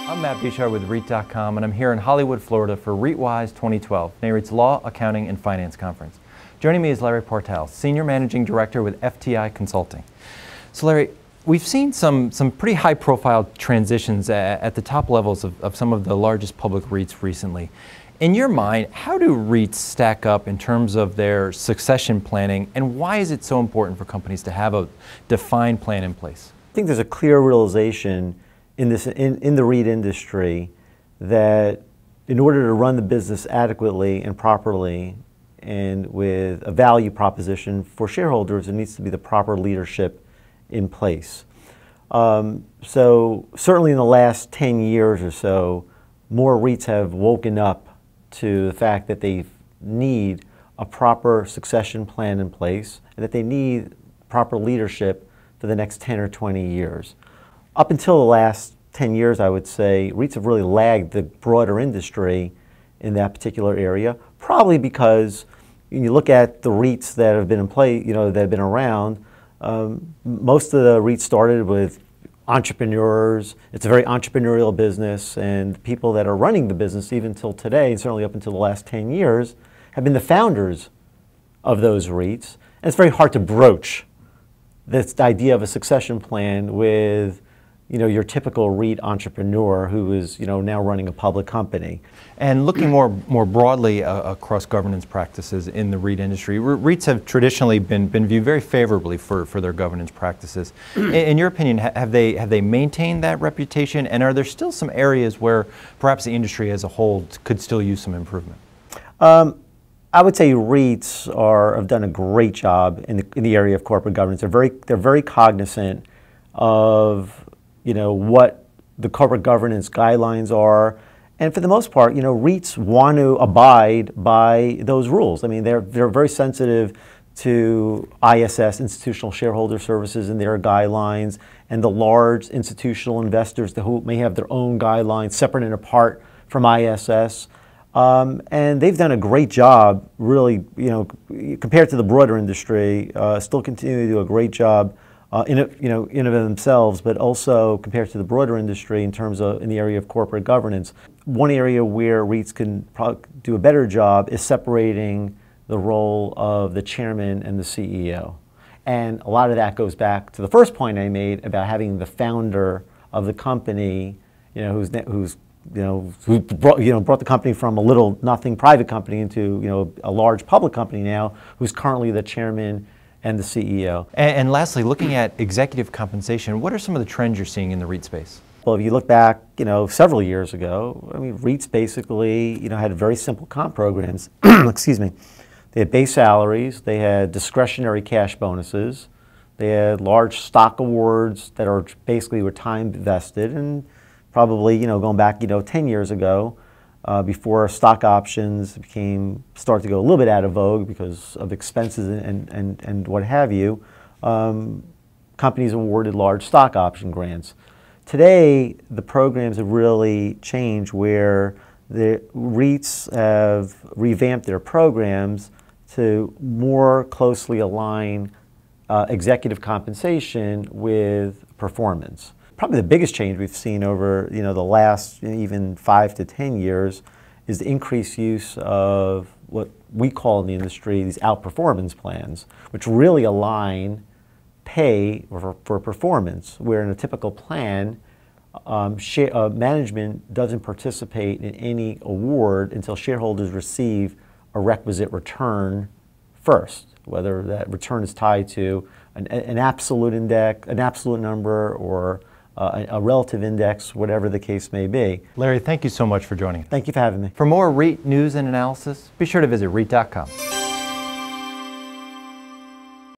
I'm Matt Bishar with REIT.com, and I'm here in Hollywood, Florida for REITWise 2012, NAREIT's Law, Accounting, and Finance Conference. Joining me is Larry Portal, Senior Managing Director with FTI Consulting. So Larry, we've seen some pretty high-profile transitions at the top levels of some of the largest public REITs recently. In your mind, how do REITs stack up in terms of their succession planning, and why is it so important for companies to have a defined plan in place? I think there's a clear realization in the REIT industry that in order to run the business adequately and properly and with a value proposition for shareholders, there needs to be the proper leadership in place. So certainly in the last 10 years or so, more REITs have woken up to the fact that they need a proper succession plan in place and that they need proper leadership for the next 10 or 20 years. Up until the last 10 years, I would say, REITs have really lagged the broader industry in that particular area, probably because when you look at the REITs that have been in play, that have been around, most of the REITs started with entrepreneurs. It's a very entrepreneurial business, and people that are running the business even till today, and certainly up until the last 10 years, have been the founders of those REITs. And it's very hard to broach this idea of a succession plan with your typical REIT entrepreneur who is now running a public company. And looking more broadly across governance practices in the REIT industry, REITs have traditionally been viewed very favorably for their governance practices. In your opinion, have they maintained that reputation, and are there still some areas where perhaps the industry as a whole could still use some improvement? I would say REITs have done a great job in the area of corporate governance. They're very cognizant of what the corporate governance guidelines are, and for the most part, REITs want to abide by those rules. I mean, they're very sensitive to ISS, Institutional Shareholder Services, and their guidelines, and the large institutional investors who may have their own guidelines separate and apart from ISS. And they've done a great job, really, compared to the broader industry, still continue to do a great job in of themselves, but also compared to the broader industry in terms of in the area of corporate governance. One area where REITs can probably do a better job is separating the role of the chairman and the CEO. And a lot of that goes back to the first point I made about having the founder of the company, who brought the company from a little nothing private company into a large public company now, who's currently the chairman and the CEO. And lastly, looking at executive compensation, what are some of the trends you're seeing in the REIT space? Well, if you look back, several years ago, I mean, REITs basically, had very simple comp programs. Excuse me. They had base salaries, they had discretionary cash bonuses, they had large stock awards that are basically were time vested, and probably, going back, 10 years ago, before stock options started to go a little bit out of vogue because of expenses and what have you, companies awarded large stock option grants. Today, the programs have really changed where the REITs have revamped their programs to more closely align executive compensation with performance. Probably the biggest change we've seen over the last even 5 to 10 years is the increased use of what we call in the industry these outperformance plans, which really align pay for performance, where in a typical plan, management doesn't participate in any award until shareholders receive a requisite return first, whether that return is tied to an absolute index, an absolute number, or a relative index, whatever the case may be. Larry, thank you so much for joining us. Thank you for having me. For more REIT news and analysis, be sure to visit REIT.com.